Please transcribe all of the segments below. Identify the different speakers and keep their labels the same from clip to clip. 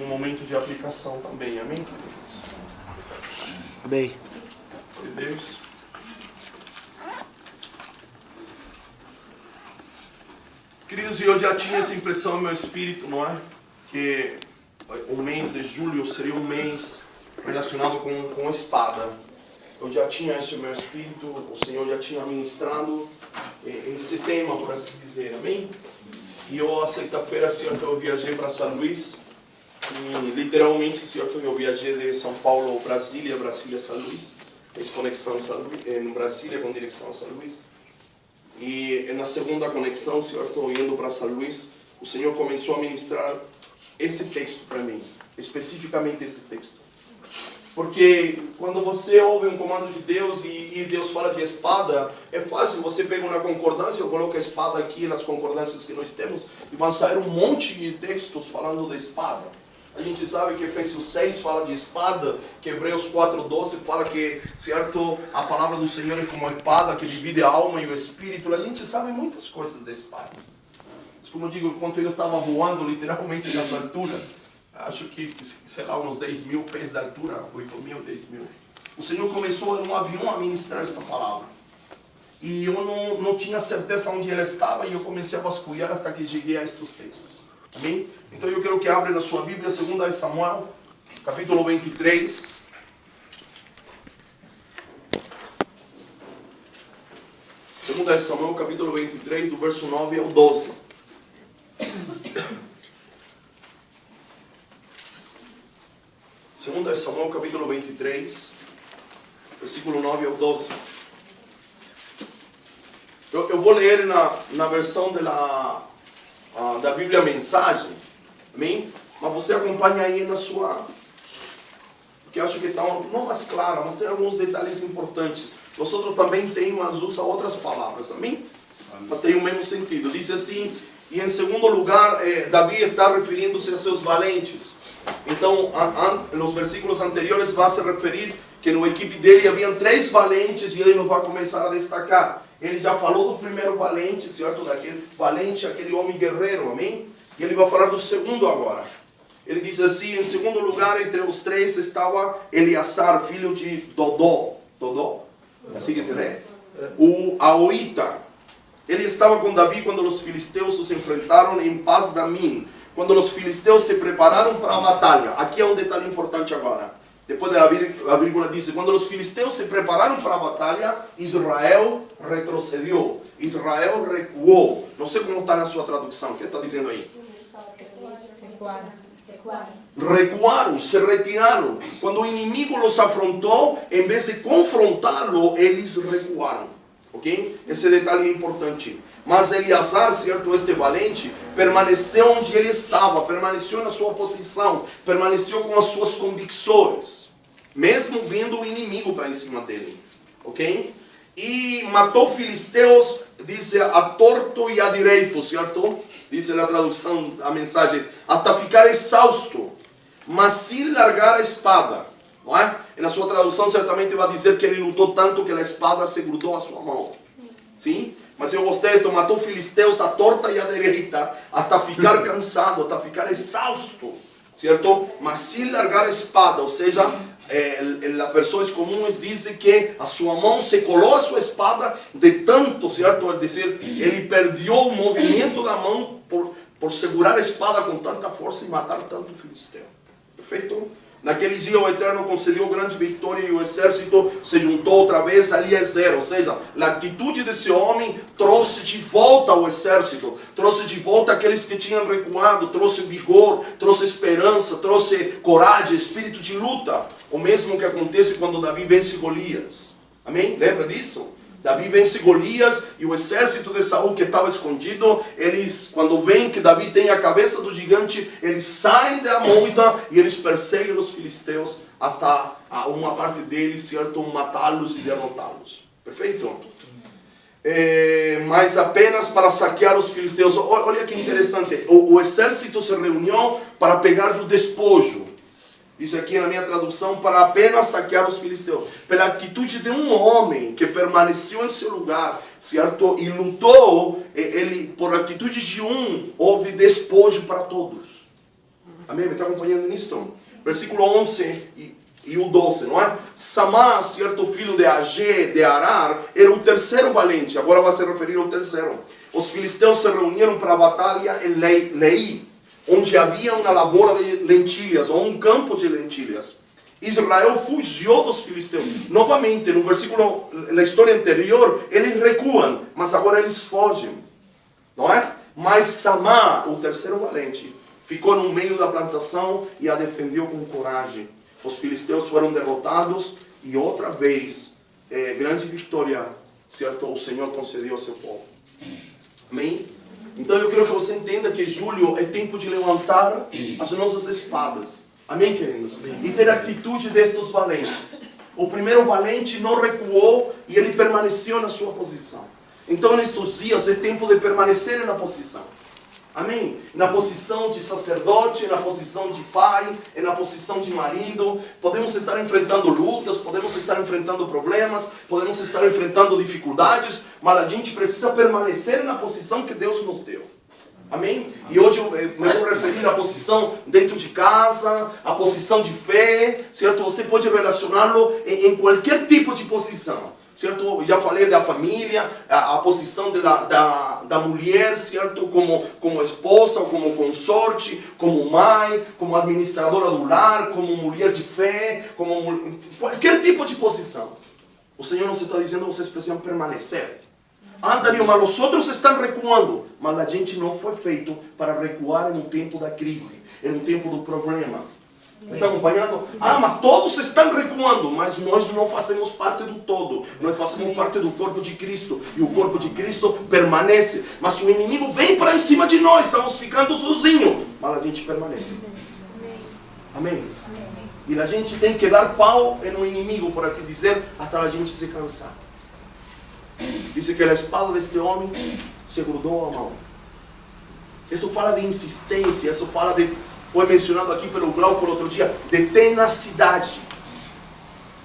Speaker 1: momento de aplicação também, amém?
Speaker 2: Amém.
Speaker 1: De Deus. Queridos, eu já tinha essa impressão no meu espírito, não é? Que o mês de julho seria um mês relacionado com a espada. Eu já tinha isso no meu espírito, o Senhor já tinha ministrado esse tema, por assim dizer, amém? E eu, a sexta-feira, certo, eu viajei para São Luís, e literalmente, certo, eu viajei de São Paulo a Brasília, Brasília, São Luís, fiz conexão em Brasília com direção a São Luís. E na segunda conexão, certo, indo para São Luís, o Senhor começou a ministrar esse texto para mim, especificamente esse texto. Porque quando você ouve um comando de Deus e Deus fala de espada, é fácil, você pega uma concordância, eu coloco a espada aqui nas concordâncias que nós temos, e vai sair um monte de textos falando da espada. A gente sabe que Efésios 6 fala de espada, que Hebreus 4:12 fala que, certo, a palavra do Senhor é como uma espada que divide a alma e o espírito. A gente sabe muitas coisas da espada. Mas como eu digo, enquanto eu estava voando literalmente nas alturas, acho que, sei lá, uns 10 mil pés de altura, 8 mil, 10 mil. O Senhor começou no avião a ministrar esta palavra. E eu não tinha certeza onde ela estava e eu comecei a vasculhar até que cheguei a estes textos. Amém? Então eu quero que abra na sua Bíblia, 2 Samuel, capítulo 23. Segunda Samuel, capítulo 23, do verso 9 ao 12. Segunda Samuel, capítulo 23, versículo 9 ao 12. Eu vou ler na versão da Bíblia Mensagem, amém? Mas você acompanha aí na sua, porque eu acho que está não mais clara, mas tem alguns detalhes importantes. Nós outros também temos, mas usa outras palavras, amém? Mas tem o mesmo sentido. Diz assim, e em segundo lugar, Davi está referindo-se a seus valentes. Então, nos versículos anteriores vai se referir que na equipe dele haviam 3 valentes e ele não vai começar a destacar. Ele já falou do primeiro valente, certo? Daquele valente, aquele homem guerreiro, amém? E ele vai falar do segundo agora. Ele diz assim, em segundo lugar, entre os 3 estava Eleazar, filho de Dodó. Dodó? Assim que se lê? O Aoita. Ele estava com Davi quando os filisteus os enfrentaram em Pas-damim. Quando os filisteus se prepararam para a batalha. Aqui é um detalhe importante agora. Depois a vírgula diz, quando os filisteus se prepararam para a batalha, Israel retrocedeu. Israel recuou. Não sei como está na sua tradução. O que está dizendo aí? Recuaram, se retiraram. Quando o inimigo os afrontou, em vez de confrontá-lo, eles recuaram. Ok? Esse detalhe é importante. Mas Eleazar, certo, este valente, permaneceu onde ele estava, permaneceu na sua posição, permaneceu com as suas convicções, mesmo vendo o inimigo para em cima dele. Ok? E matou filisteus, diz a torto e a direito, certo? Diz na tradução, a mensagem, até ficar exausto, mas sem largar a espada. Não é? E na sua tradução certamente vai dizer que ele lutou tanto que a espada se grudou à sua mão. Sim? Mas eu gostei, matou filisteus à torta e à direita, até ficar cansado, até ficar exausto, certo? Mas sem largar a espada, ou seja, as versões comuns dizem que a sua mão se colou a sua espada de tanto, certo? É dizer, ele perdeu o movimento da mão por segurar a espada com tanta força e matar tanto filisteu. Perfeito? Naquele dia o Eterno concedeu grande vitória e o exército se juntou outra vez ali a zero. Ou seja, a atitude desse homem trouxe de volta o exército, trouxe de volta aqueles que tinham recuado, trouxe vigor, trouxe esperança, trouxe coragem, espírito de luta. O mesmo que acontece quando Davi vence Golias. Amém? Lembra disso? Davi vence Golias e o exército de Saul que estava escondido, eles, quando veem que Davi tem a cabeça do gigante, eles saem da moita e eles perseguem os filisteus até uma parte deles, certo, matá-los e derrotá-los. Perfeito? Mas apenas para saquear os filisteus. Olha que interessante, o exército se reuniu para pegar do despojo. Diz aqui na minha tradução, para apenas saquear os filisteus. Pela atitude de um homem que permaneceu em seu lugar, certo? E lutou, por atitude de houve despojo para todos. Amém? Me está acompanhando nisto? Versículo 11 e o 12, não é? Samá, certo, filho de Agé, de Arar, era o terceiro valente. Agora vai se referir ao terceiro. Os filisteus se reuniram para a batalha em Leí, onde havia uma lavoura de lentilhas, ou um campo de lentilhas. Israel fugiu dos filisteus. Novamente, no versículo, na história anterior, eles recuam, mas agora eles fogem. Não é? Mas Samá, o terceiro valente, ficou no meio da plantação e a defendeu com coragem. Os filisteus foram derrotados e outra vez, grande vitória, certo? O Senhor concedeu ao seu povo. Amém? Então eu quero que você entenda que julho é tempo de levantar as nossas espadas. Amém, queridos? E ter a atitude destes valentes. O primeiro valente não recuou e ele permaneceu na sua posição. Então nestes dias é tempo de permanecer na posição. Amém? Na posição de sacerdote, na posição de pai, na posição de marido. Podemos estar enfrentando lutas, podemos estar enfrentando problemas, podemos estar enfrentando dificuldades, mas a gente precisa permanecer na posição que Deus nos deu. Amém? E hoje eu me vou referir à posição dentro de casa, a posição de fé, certo? Você pode relacioná-lo em qualquer tipo de posição. Certo? Já falei da família, a posição da mulher, certo? Como esposa, como consorte, como mãe, como administradora do lar, como mulher de fé, como qualquer tipo de posição. O Senhor nos está dizendo que vocês precisam permanecer. Dario, mas os outros estão recuando. Mas a gente não foi feito para recuar no tempo da crise, no tempo do problema. Me está acompanhando? Mas todos estão recuando, mas nós não fazemos parte do todo. Nós fazemos parte do corpo de Cristo. E o corpo de Cristo permanece. Mas o inimigo vem para em cima de nós, estamos ficando sozinhos. Mas a gente permanece. Amém? E a gente tem que dar pau no inimigo, por assim dizer, até a gente se cansar. Diz que a espada deste homem se grudou à mão. Isso fala de insistência, isso fala de... Foi mencionado aqui pelo Glauco no outro dia, de tenacidade,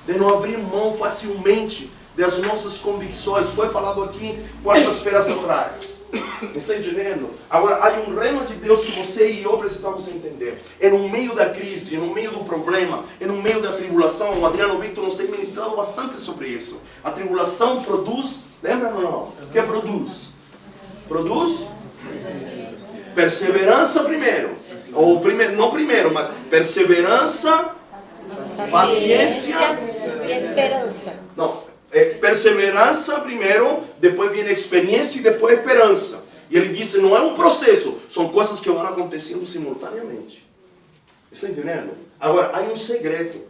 Speaker 1: de não abrir mão facilmente das nossas convicções. Foi falado aqui quartas-feiras atrás. Me está entendendo? Agora, há um rema de Deus que você e eu precisamos entender. No meio da crise, no meio do problema, no meio da tribulação, o Adriano Victor nos tem ministrado bastante sobre isso. A tribulação produz, lembra ou não? O que produz? Produz? Perseverança primeiro. Ou primeiro, não primeiro, mas perseverança, paciência
Speaker 2: e esperança.
Speaker 1: Não, perseverança primeiro, depois vem a experiência e depois a esperança. E ele disse, não é um processo, são coisas que vão acontecendo simultaneamente. Está entendendo? Agora, há um segredo.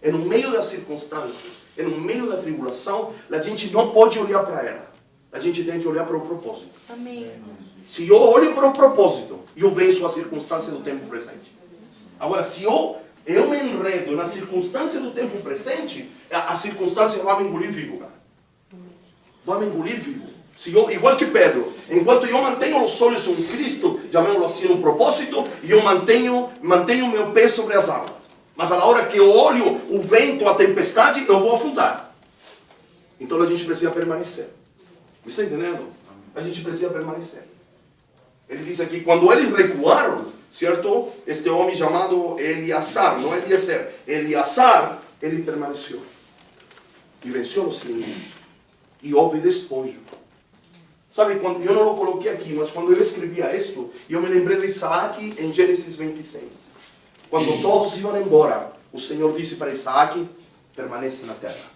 Speaker 1: No meio da circunstância, no meio da tribulação, a gente não pode olhar para ela. A gente tem que olhar para o propósito.
Speaker 2: Amém.
Speaker 1: Se eu olho para o propósito, eu venço a circunstância do tempo presente. Agora, se eu me enredo na circunstância do tempo presente, a circunstância vai me engolir vivo, cara. Vai me engolir vivo. Se eu, igual que Pedro, enquanto eu mantenho os olhos em Cristo, chamémoslo assim, no propósito, e eu mantenho meu pé sobre as águas. Mas na hora que eu olho o vento, a tempestade, eu vou afundar. Então a gente precisa permanecer. Me está entendendo? A gente precisa permanecer. Ele diz aqui, quando eles recuaram, certo? Este homem chamado Eleazar, não Eliezer, Eleazar, ele permaneceu. E venceu os inimigos. E houve despojo. Sabe, quando, eu não o coloquei aqui, mas quando ele escrevia isto, eu me lembrei de Isaac em Gênesis 26. Quando todos iam embora, o Senhor disse para Isaac, permanece na terra.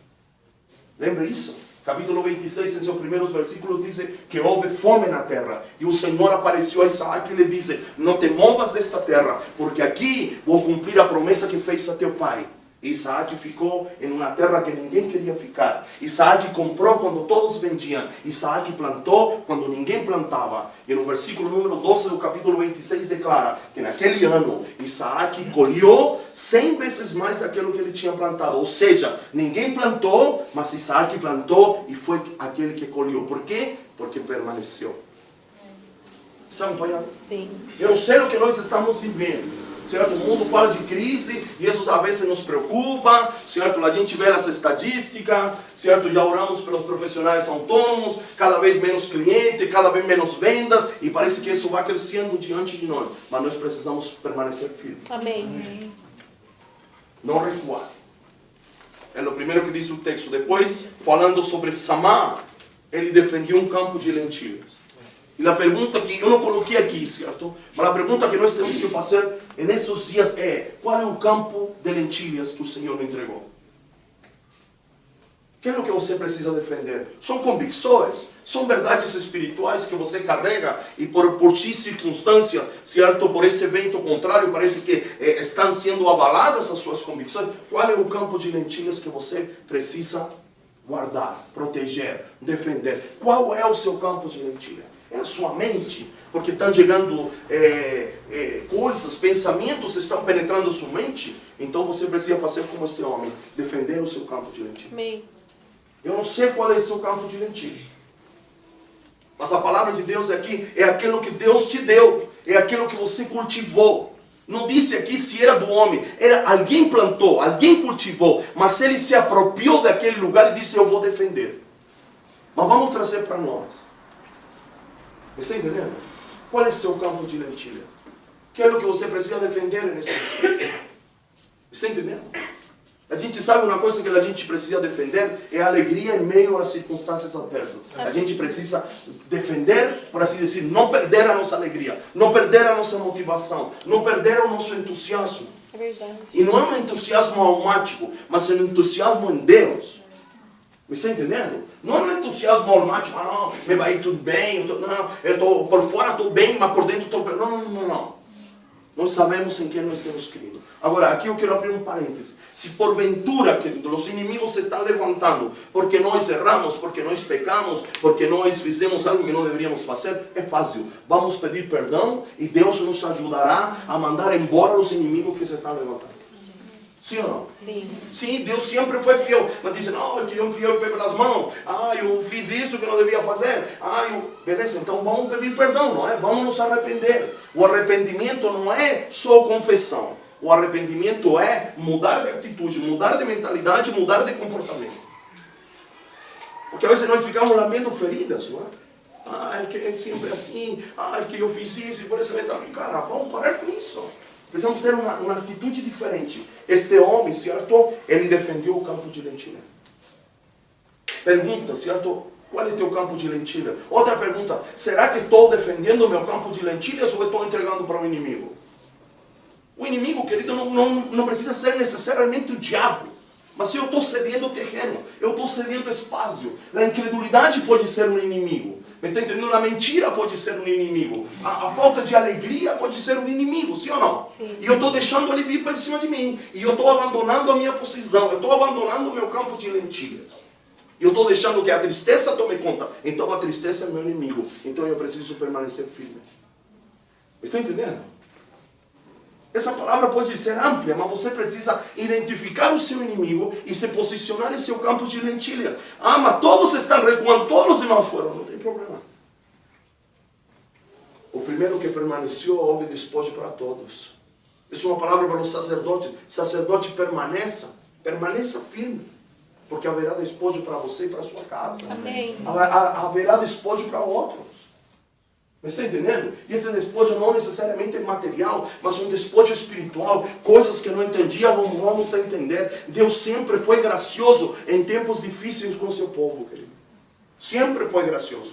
Speaker 1: Lembra isso? Capítulo 26, em seus primeiros versículos, diz que houve fome na terra. E o Senhor apareceu a Isaac e lhe disse, não te movas desta terra, porque aqui vou cumprir a promessa que fez a teu pai. E Isaac ficou em uma terra que ninguém queria ficar. Isaac comprou quando todos vendiam. Isaac plantou quando ninguém plantava. E no versículo número 12 do capítulo 26 declara que naquele ano Isaac colheu 100 vezes mais daquilo que ele tinha plantado. Ou seja, ninguém plantou, mas Isaac plantou e foi aquele que colheu. Por quê? Porque permaneceu. Está acompanhando?
Speaker 2: Sim.
Speaker 1: Eu não sei o que nós estamos vivendo. certo? O mundo fala de crise e isso às vezes nos preocupa, certo? A gente vê as estatísticas, certo? Já oramos pelos profissionais autônomos, cada vez menos clientes, cada vez menos vendas e parece que isso vai crescendo diante de nós, mas nós precisamos permanecer firmes.
Speaker 2: Amém.
Speaker 1: Não recuar. É o primeiro que diz o texto. Depois, falando sobre Samar, ele defendia um campo de lentilhas. E a pergunta que eu não coloquei aqui, certo? Mas a pergunta que nós temos que fazer nestes dias é: qual é o campo de lentilhas que o Senhor nos entregou? O que é o que você precisa defender? São convicções, são verdades espirituais que você carrega e por X circunstância, certo? Por esse evento contrário, parece que estão sendo abaladas as suas convicções. Qual é o campo de lentilhas que você precisa guardar, proteger, defender? Qual é o seu campo de lentilha? É a sua mente, porque estão chegando coisas, pensamentos estão penetrando sua mente, então você precisa fazer como este homem, defender o seu campo de lentilha.
Speaker 2: Amém.
Speaker 1: Eu não sei qual é o seu campo de lentilha, mas a palavra de Deus aqui é aquilo que Deus te deu, é aquilo que você cultivou. Não disse aqui se era do homem, era alguém plantou, alguém cultivou, mas ele se apropriou daquele lugar e disse: eu vou defender. Mas vamos trazer para nós. Você está entendendo? Qual é o seu campo de lentilha? Que é o que você precisa defender nesse momento? Está entendendo? A gente sabe uma coisa que a gente precisa defender, é a alegria em meio às circunstâncias adversas. A gente precisa defender, por assim dizer, não perder a nossa alegria, não perder a nossa motivação, não perder o nosso entusiasmo.
Speaker 2: É verdade.
Speaker 1: E não é um entusiasmo automático, mas é um entusiasmo em Deus. Me está entendendo? Não é um entusiasmo automático, não, me vai ir tudo bem, por fora estou bem, mas por dentro estou bem. Não. Nós sabemos em quem nós temos crido. Agora, aqui eu quero abrir um parêntese. Se porventura, querido, os inimigos se estão levantando porque nós erramos, porque nós pecamos, porque nós fizemos algo que não deveríamos fazer, é fácil. Vamos pedir perdão e Deus nos ajudará a mandar embora os inimigos que se estão levantando. Sim ou não?
Speaker 2: Sim.
Speaker 1: Sim, Deus sempre foi fiel. Mas dizem: não, que eu fui eu pelas mãos. Eu fiz isso que não devia fazer. Beleza, então vamos pedir perdão, não é? Vamos nos arrepender. O arrependimento não é só confissão. O arrependimento é mudar de atitude, mudar de mentalidade, mudar de comportamento. Porque às vezes nós ficamos lambendo feridas, não é? Que é sempre assim. Que eu fiz isso e por isso... Cara, vamos parar com isso. Precisamos ter uma atitude diferente. Este homem, certo? Ele defendeu o campo de lentilha. Pergunta, certo? Qual é o teu campo de lentilha? Outra pergunta: será que estou defendendo o meu campo de lentilhas ou estou entregando para o inimigo? O inimigo, querido, não precisa ser necessariamente o diabo. Mas se eu estou cedendo terreno, eu estou cedendo espaço. A incredulidade pode ser um inimigo. Me está entendendo? A mentira pode ser um inimigo. A falta de alegria pode ser um inimigo, sim ou não?
Speaker 2: Sim.
Speaker 1: E eu estou deixando ele vir para cima de mim. E eu estou abandonando a minha posição. Eu estou abandonando o meu campo de lentilhas. E eu estou deixando que a tristeza tome conta. Então a tristeza é meu inimigo. Então eu preciso permanecer firme. Me está entendendo? Essa palavra pode ser ampla, mas você precisa identificar o seu inimigo e se posicionar em seu campo de lentilha. Mas todos estão recuando, todos os irmãos foram. Não tem problema. O primeiro que permaneceu, houve despojo para todos. Isso é uma palavra para os sacerdotes. Sacerdote, permaneça firme. Porque haverá despojo para você e para a sua casa.
Speaker 2: Amém.
Speaker 1: Haverá despojo para outros. Você está entendendo? E esse despojo não necessariamente é material, mas um despojo espiritual. Coisas que não entendia, vamos a entender. Deus sempre foi gracioso em tempos difíceis com o seu povo, querido. Sempre foi gracioso.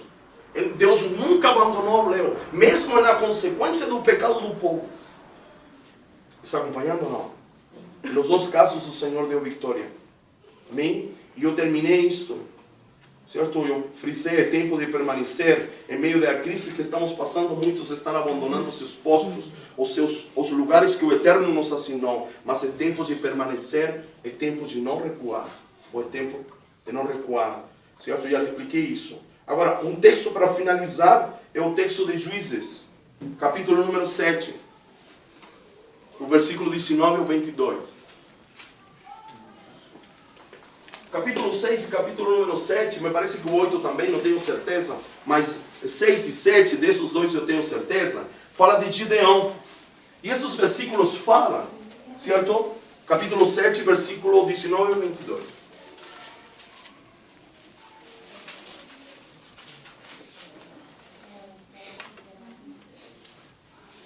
Speaker 1: Deus nunca abandonou o leão, mesmo na consequência do pecado do povo. Está acompanhando ou não? Nos dois casos o Senhor deu vitória. Amém? E eu terminei isto. Certo? Eu frisei, é tempo de permanecer em meio da crise que estamos passando. Muitos estão abandonando seus postos, os lugares que o Eterno nos assinou. Mas é tempo de permanecer, é tempo de não recuar. Ou é tempo de não recuar. Certo? Eu já lhe expliquei isso. Agora, um texto para finalizar é o texto de Juízes, capítulo número 7, o versículo 19 ao 22. Capítulo 6 e capítulo número 7, me parece que o 8 também, não tenho certeza, mas 6 e 7, desses dois eu tenho certeza, fala de Gideão. E esses versículos falam, certo? Capítulo 7, versículo 19 e 22.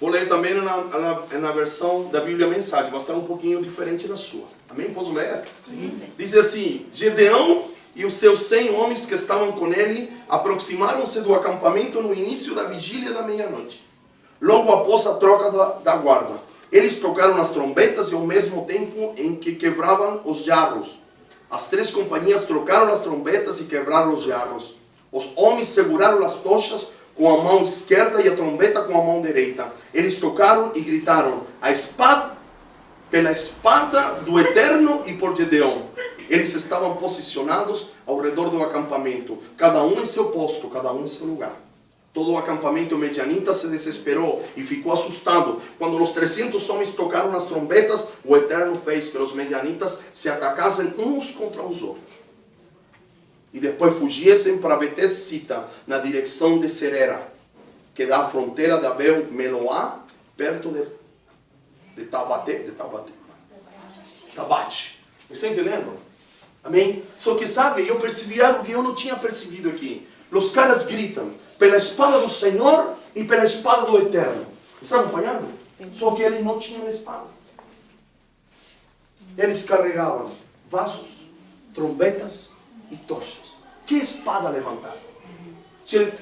Speaker 1: Vou ler também na versão da Bíblia Mensagem, vai estar um pouquinho diferente da sua. Amém? Posso ler? Sim. Diz assim: Gedeão e os seus 100 homens que estavam com ele aproximaram-se do acampamento no início da vigília da meia-noite, logo após a troca da guarda. Eles tocaram as trombetas e ao mesmo tempo em que quebravam os jarros. As 3 companhias trocaram as trombetas e quebraram os jarros. Os homens seguraram as tochas com a mão esquerda e a trombeta com a mão direita. Eles tocaram e gritaram: a espada, pela espada do Eterno e por Gedeão. Eles estavam posicionados ao redor do acampamento, cada um em seu posto, cada um em seu lugar. Todo o acampamento medianita se desesperou e ficou assustado. Quando os 300 homens tocaram as trombetas, o Eterno fez que os medianitas se atacassem uns contra os outros. E depois fugiessem para Bet-sita, na direção de Serera, que dá a fronteira de Abel-Meloá, perto de Tabate. Está entendendo? Amém? Só que sabe, eu percebi algo que eu não tinha percebido aqui. Os caras gritam pela espada do Senhor e pela espada do Eterno. Está acompanhando? Sim. Só que eles não tinham espada. Eles carregavam vasos, trombetas e tochas. Que espada levantar?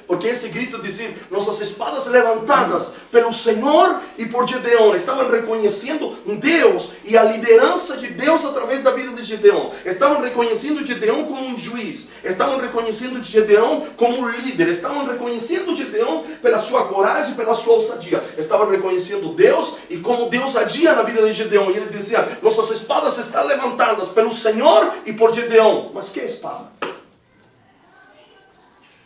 Speaker 1: Porque esse grito dizia: nossas espadas levantadas pelo Senhor e por Gedeão. Estavam reconhecendo Deus e a liderança de Deus através da vida de Gedeão. Estavam reconhecendo Gedeão como um juiz. Estavam reconhecendo Gedeão como um líder. Estavam reconhecendo Gedeão pela sua coragem, pela sua ousadia. Estavam reconhecendo Deus e como Deus agia na vida de Gedeão. E ele dizia: nossas espadas estão levantadas pelo Senhor e por Gedeão. Mas que espada?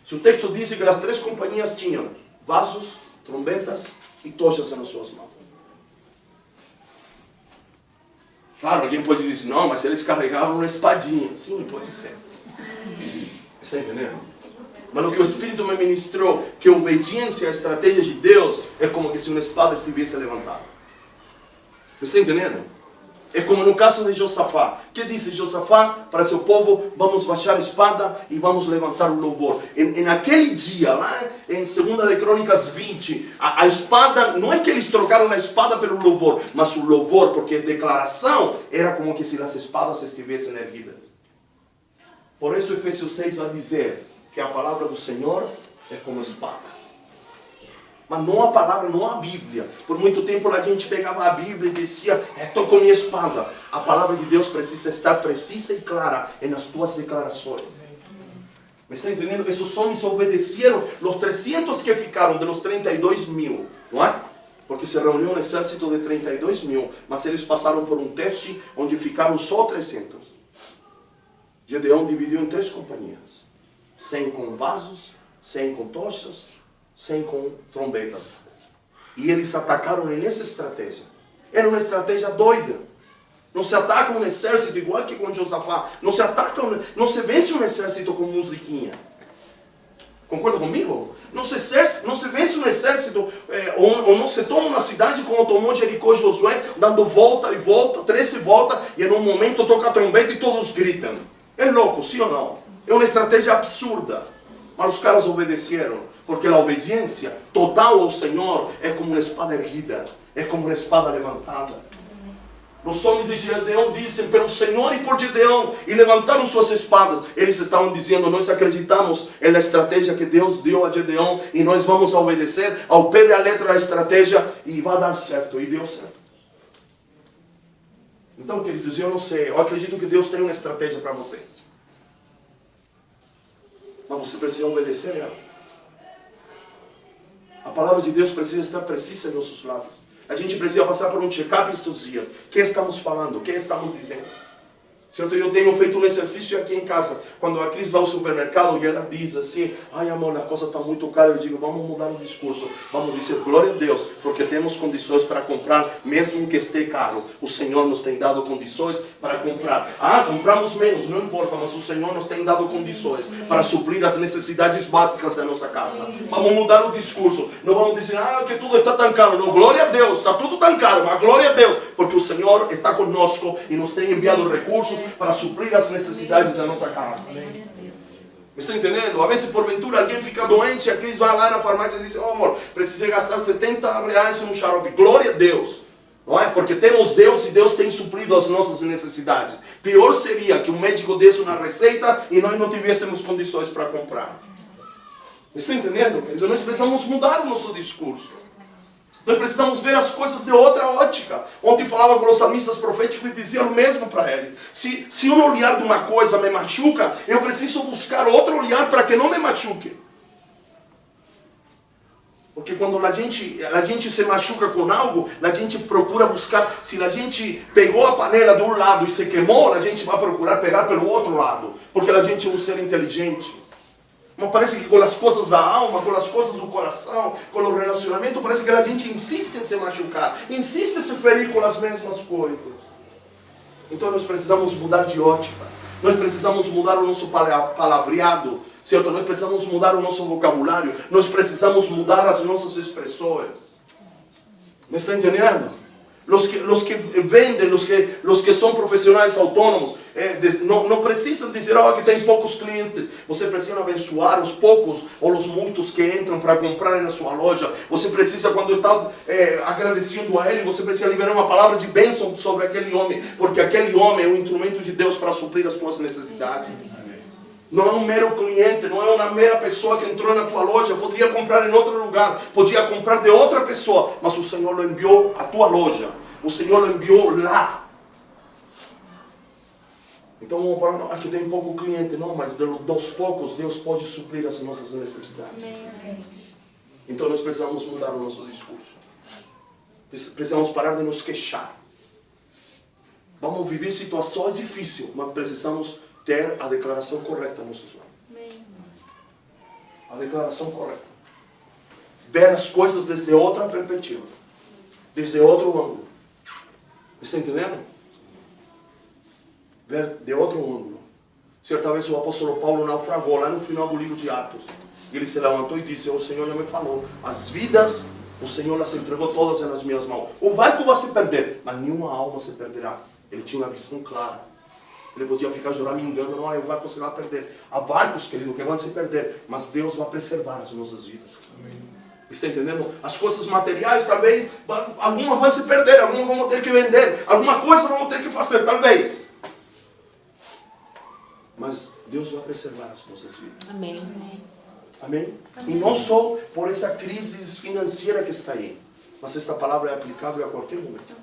Speaker 1: Se o texto diz que as 3 companhias tinham vasos, trombetas e tochas nas suas mãos. Claro, alguém pode dizer: não, mas eles carregavam uma espadinha. Sim, pode ser. Está entendendo? Mas o que o Espírito me ministrou, que a obediência à estratégia de Deus é como se uma espada estivesse levantada. Está entendendo? É como no caso de Josafá. O que disse Josafá para seu povo? Vamos baixar a espada e vamos levantar o louvor. Naquele dia, lá em 2 de Crônicas 20, a espada, não é que eles trocaram a espada pelo louvor, mas o louvor, porque a declaração era como que se as espadas estivessem erguidas. Por isso Efésios 6 vai dizer que a palavra do Senhor é como espada. Mas não a palavra, não a Bíblia. Por muito tempo a gente pegava a Bíblia e dizia: estou com minha espada. A palavra de Deus precisa estar precisa e clara nas tuas declarações. Me está entendendo? Esses homens obedeceram. Os 300 que ficaram, de los 32 mil, não é? Porque se reuniu um exército de 32 mil, mas eles passaram por um teste onde ficaram só 300. Gedeão dividiu em 3 companhias: 100 com vasos, 100 com tochas, 100 com trombetas. E eles atacaram nessa estratégia. Era uma estratégia doida. Não se ataca um exército igual que com Josafá. Não se ataca, não se vence um exército com musiquinha. Concorda comigo? Não se vence um exército, ou não se toma uma cidade como tomou Jericó e Josué, dando volta e volta, 13 voltas, e em um momento toca a trombeta e todos gritam. É louco, sim ou não? É uma estratégia absurda. Mas os caras obedeceram. Porque a obediência total ao Senhor é como uma espada erguida, é como uma espada levantada. Os homens de Gedeão dizem pelo Senhor e por Gedeão, e levantaram suas espadas. Eles estavam dizendo: nós acreditamos na estratégia que Deus deu a Gedeão e nós vamos obedecer ao pé da letra da estratégia e vai dar certo. E deu certo. Então, queridos, eu não sei, eu acredito que Deus tem uma estratégia para você. Mas você precisa obedecer ela. A palavra de Deus precisa estar precisa em nossos lábios. A gente precisa passar por um check-up estes dias. O que estamos falando? O que estamos dizendo? Certo? Eu tenho feito um exercício aqui em casa. Quando a Cris vai ao supermercado e ela diz assim, ai amor, a coisa está muito cara, eu digo, vamos mudar o discurso. Vamos dizer, glória a Deus, porque temos condições para comprar, mesmo que esteja caro. O Senhor nos tem dado condições para comprar. Ah, compramos menos, não importa, mas o Senhor nos tem dado condições para suprir as necessidades básicas da nossa casa. Vamos mudar o discurso. Não vamos dizer, ah, que tudo está tão caro. Não, glória a Deus, está tudo tão caro, mas glória a Deus, porque o Senhor está conosco e nos tem enviado recursos para suprir as necessidades da nossa casa. Me está entendendo? A vezes, porventura, alguém fica doente, a Cris vai lá na farmácia e diz, oh amor, precisei gastar R$70 em um xarope. Glória a Deus. Não é? Porque temos Deus e Deus tem suprido as nossas necessidades. Pior seria que um médico desse uma receita e nós não tivéssemos condições para comprar. Me está entendendo? Então nós precisamos mudar o nosso discurso. Nós precisamos ver as coisas de outra ótica. Ontem falava com os salmistas proféticos e dizia o mesmo para ele. Se um olhar de uma coisa me machuca, eu preciso buscar outro olhar para que não me machuque. Porque quando a gente se machuca com algo, a gente procura buscar. Se a gente pegou a panela de um lado e se queimou, a gente vai procurar pegar pelo outro lado. Porque a gente é um ser inteligente. Mas parece que com as coisas da alma, com as coisas do coração, com o relacionamento, parece que a gente insiste em se machucar, insiste em se ferir com as mesmas coisas. Então nós precisamos mudar de ótica, nós precisamos mudar o nosso palavreado, certo? Nós precisamos mudar o nosso vocabulário, nós precisamos mudar as nossas expressões. Me está entendendo? Los que vendem, los que são profissionais autônomos, não precisam dizer que tem poucos clientes. Você precisa abençoar os poucos ou os muitos que entram para comprarem na sua loja. Você precisa, quando está agradecendo a Ele, você precisa liberar uma palavra de bênção sobre aquele homem, porque aquele homem é um instrumento de Deus para suprir as suas necessidades. Não é um mero cliente, não é uma mera pessoa que entrou na tua loja, poderia comprar em outro lugar, podia comprar de outra pessoa, mas o Senhor o enviou à tua loja, o Senhor o enviou lá. Então vamos falar, não, aqui tem pouco cliente, não, mas dos poucos Deus pode suprir as nossas necessidades. Então nós precisamos mudar o nosso discurso. Precisamos parar de nos queixar. Vamos viver situações difíceis, mas precisamos ter a declaração correta nos nossos lábios. A declaração correta. Ver as coisas desde outra perspectiva. Desde outro ângulo. Está entendendo? Ver de outro ângulo. Certa vez o apóstolo Paulo naufragou lá no final do livro de Atos. Ele se levantou e disse, o Senhor já me falou, as vidas, o Senhor as entregou todas nas minhas mãos. O barco vai se perder, mas nenhuma alma se perderá. Ele tinha uma visão clara. Ele podia ficar choramingando, não, o barco se vai perder. Há barcos, querido, que vão se perder, mas Deus vai preservar as nossas vidas. Amém. Está entendendo? As coisas materiais, talvez, algumas vão se perder, algumas vão ter que vender, alguma coisa vão ter que fazer, talvez. Mas Deus vai preservar as nossas vidas.
Speaker 2: Amém.
Speaker 1: Amém? E não só por essa crise financeira que está aí, mas esta palavra é aplicável a qualquer momento.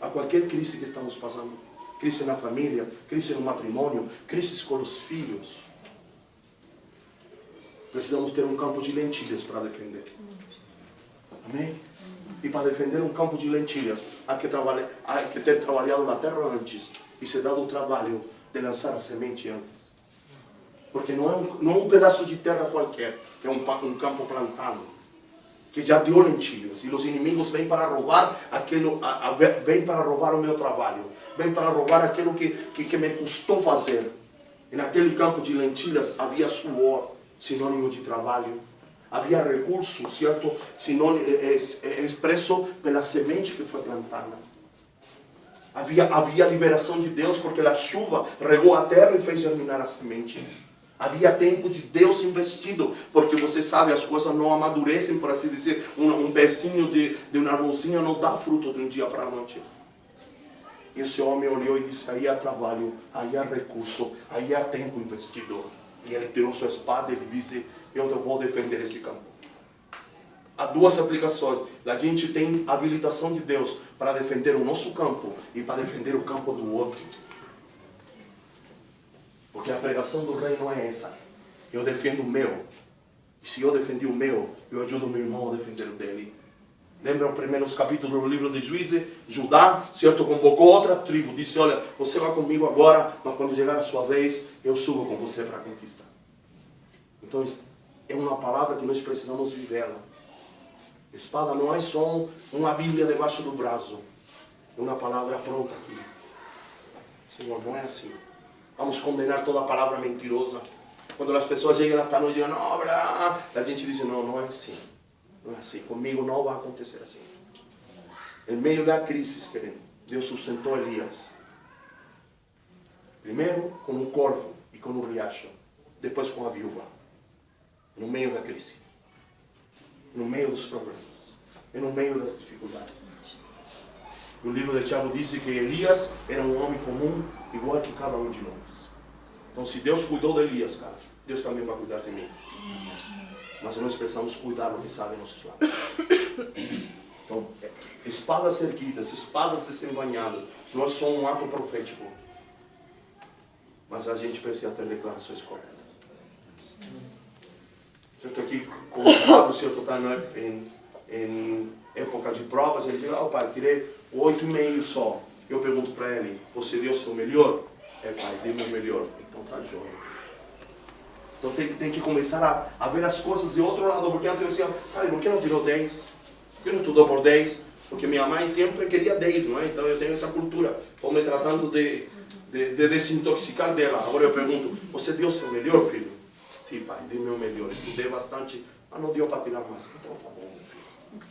Speaker 1: A qualquer crise que estamos passando. Crise na família, crise no matrimônio, crises com os filhos. Precisamos ter um campo de lentilhas para defender. Amém? E para defender um campo de lentilhas, há que ter trabalhado na terra antes e se dado o trabalho de lançar a semente antes. Porque não é um pedaço de terra qualquer, é um campo plantado, que já deu lentilhas. E os inimigos vêm para roubar vêm para roubar o meu trabalho, vêm para roubar aquilo que me custou fazer. E naquele campo de lentilhas havia suor, sinônimo de trabalho. Havia recurso, certo? Expresso pela semente que foi plantada. Havia liberação de Deus, porque a chuva regou a terra e fez germinar a semente. Havia tempo de Deus investido, porque você sabe, as coisas não amadurecem, por assim dizer. Um pezinho de uma arvozinha não dá fruto de um dia para a noite. E esse homem olhou e disse, aí há trabalho, aí há recurso, aí há tempo investido. E ele tirou sua espada e ele disse, eu vou defender esse campo. Há duas aplicações. A gente tem habilitação de Deus para defender o nosso campo e para defender o campo do outro. Porque a pregação do reino é essa. Eu defendo o meu. E se eu defendi o meu, eu ajudo o meu irmão a defender o dele. Lembram os primeiros capítulos do livro de Juízes? Judá, certo, convocou outra tribo. Disse, olha, você vai comigo agora, mas quando chegar a sua vez, eu subo com você para conquistar. Então, é uma palavra que nós precisamos vivê-la. Espada não é só uma Bíblia debaixo do braço. É uma palavra pronta aqui. Senhor, não é assim. Vamos condenar toda palavra mentirosa. Quando as pessoas chegam esta noite e dizem, não, a gente diz, não, não é assim. Não é assim. Comigo não vai acontecer assim. Em meio da crise, querido, Deus sustentou Elias. Primeiro com um corvo e com um riacho. Depois com a viúva. No meio da crise. No meio dos problemas. E no meio das dificuldades. O livro de Tiago disse que Elias era um homem comum, igual que cada um de nós. Então, se Deus cuidou de Elias, cara, Deus também vai cuidar de mim. Mas nós precisamos cuidar do que está de nossos lados. Então, espadas erguidas, espadas desembainhadas, não é só um ato profético. Mas a gente precisa ter declarações corretas. Certo? Aqui, como o Pablo, certo, está em época de provas, ele diz, pai, tirei 8,5 só. Eu pergunto para ele, você deu o seu melhor? Pai, dei meu melhor. Então tá jóia. Então tem que começar a ver as coisas de outro lado, porque antes eu dizia, pai, por que não tirou 10? Por que não estudou por 10? Porque minha mãe sempre queria 10, não é? Então eu tenho essa cultura. Estou me tratando de desintoxicar dela. Agora eu pergunto, você deu o seu melhor, filho? Sim, pai, dei meu melhor. Estudei bastante, mas não deu para tirar mais. Então tá bom, meu filho.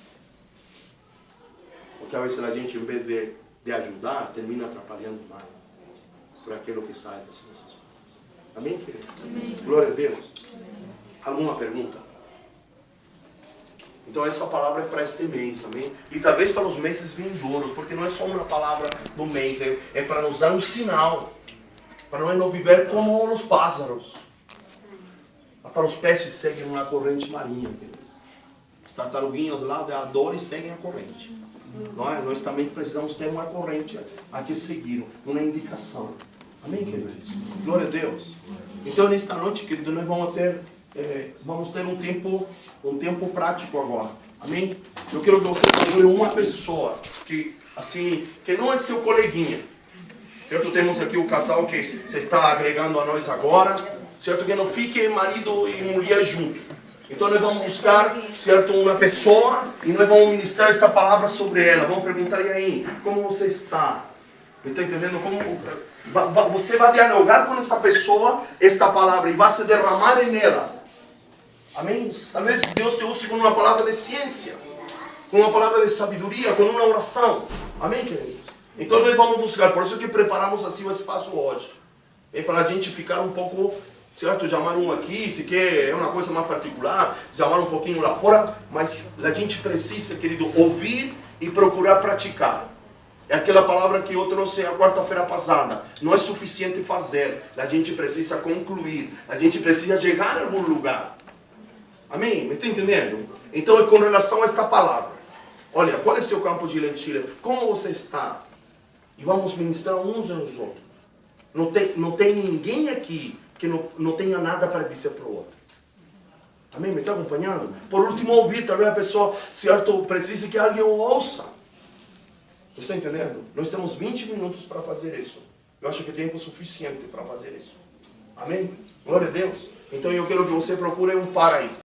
Speaker 1: Porque às vezes a gente, em vez de ajudar, termina atrapalhando mais por aquilo que sai das nossas mãos. Amém, querido? Amém. Glória a Deus. Alguma pergunta? Então essa palavra é para este mês, amém? E talvez para os meses vindouros, porque não é só uma palavra do mês, é para nos dar um sinal, para nós não viver como os pássaros. Até os peixes seguem uma corrente marinha, querido. As tartaruguinhas lá da dor seguem a corrente. Nós também precisamos ter uma corrente a que seguir, uma indicação. Amém, queridos? Glória a Deus. Então, nesta noite, querido, nós vamos ter um tempo prático agora. Amém? Eu quero que você procure uma pessoa que não é seu coleguinha. Certo? Temos aqui o casal que se está agregando a nós agora. Certo? Que não fique marido e mulher junto. Então nós vamos buscar, certo, uma pessoa e nós vamos ministrar esta palavra sobre ela. Vamos perguntar, e aí, como você está? Está entendendo? Você vai dialogar com essa pessoa, esta palavra, e vai se derramar nela. Amém? Talvez Deus te use com uma palavra de ciência, com uma palavra de sabedoria, com uma oração. Amém, queridos? Então nós vamos buscar, por isso que preparamos assim o espaço hoje. É para a gente ficar um pouco, certo? Chamar um aqui, se quer, é uma coisa mais particular, chamar um pouquinho lá fora, mas a gente precisa, querido, ouvir e procurar praticar. É aquela palavra que eu trouxe a quarta-feira passada. Não é suficiente fazer, a gente precisa concluir, a gente precisa chegar a algum lugar. Amém? Me está entendendo? Então é com relação a esta palavra. Olha, qual é o seu campo de lentilha? Como você está? E vamos ministrar uns aos outros. Não tem ninguém aqui que não tenha nada para dizer para o outro. Amém? Me está acompanhando? Por último, ouvir. Talvez a pessoa, certo, precise que alguém o ouça. Você está entendendo? Nós temos 20 minutos para fazer isso. Eu acho que é tempo suficiente para fazer isso. Amém? Glória a Deus. Então eu quero que você procure um par aí.